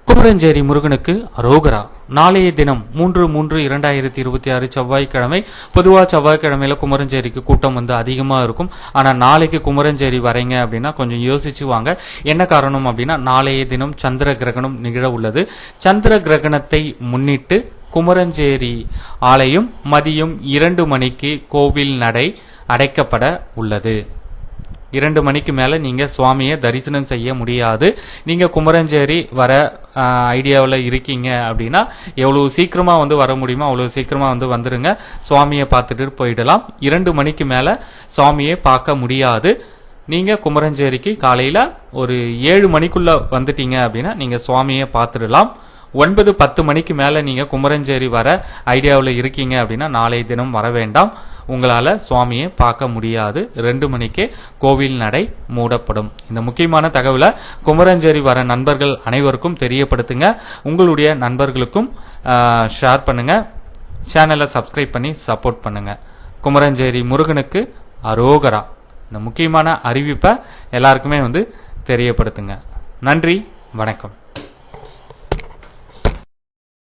குமரஞ்சேரி முருகனுக்கு அரோகரா. நாளைய தினம் 3/3/2026 செவ்வாய்க்கிழமை. பொதுவாக செவ்வாய்க்கிழமையில குமரஞ்சேரிக்கு கூட்டம் அதிகமாக இருக்கும். ஆனால் நாளைக்கு குமரஞ்சேரி வரீங்க அப்படின்னா கொஞ்சம் யோசிச்சு வாங்க. என்ன காரணம் அப்படின்னா, நாளைய தினம் சந்திர கிரகணம் நிகழ உள்ளது. சந்திர கிரகணத்தை முன்னிட்டு குமரஞ்சேரி ஆலயம் மதியம் 2 மணிக்கு கோவில் நடை அடைக்கப்பட உள்ளது. 2 மணிக்கு மேலே நீங்கள் சுவாமியை தரிசனம் செய்ய முடியாது. நீங்கள் குமரஞ்சேரி வர ஐடியாவில் இருக்கீங்க அப்படின்னா எவ்வளோ சீக்கிரமாக வர முடியுமோ அவ்வளோ சீக்கிரமாக வந்துருங்க. சுவாமியை பார்த்துட்டு போயிடலாம். 2 மணிக்கு மேலே சுவாமியை பார்க்க முடியாது. நீங்கள் குமரஞ்சேரிக்கு காலையில் ஒரு 7 மணிக்குள்ளே வந்துட்டீங்க அப்படின்னா நீங்கள் சுவாமியை பார்த்துடலாம். 9-10 மணிக்கு மேலே நீங்கள் குமரஞ்சேரி வர ஐடியாவில் இருக்கீங்க அப்படின்னா நாளைய தினம் வர வேண்டாம். உங்களால் சுவாமியை பார்க்க முடியாது. 2 மணிக்கே கோவில் நடை மூடப்படும். இந்த முக்கியமான தகவலை குமரஞ்சேரி வர நண்பர்கள் அனைவருக்கும் தெரியப்படுத்துங்க. உங்களுடைய நண்பர்களுக்கும் ஷேர் பண்ணுங்க. சேனலை சப்ஸ்கிரைப் பண்ணி சப்போர்ட் பண்ணுங்க. குமரஞ்சேரி முருகனுக்கு அரோகரா. இந்த முக்கியமான அறிவிப்பை எல்லாருக்குமே தெரியப்படுத்துங்க. நன்றி, வணக்கம்.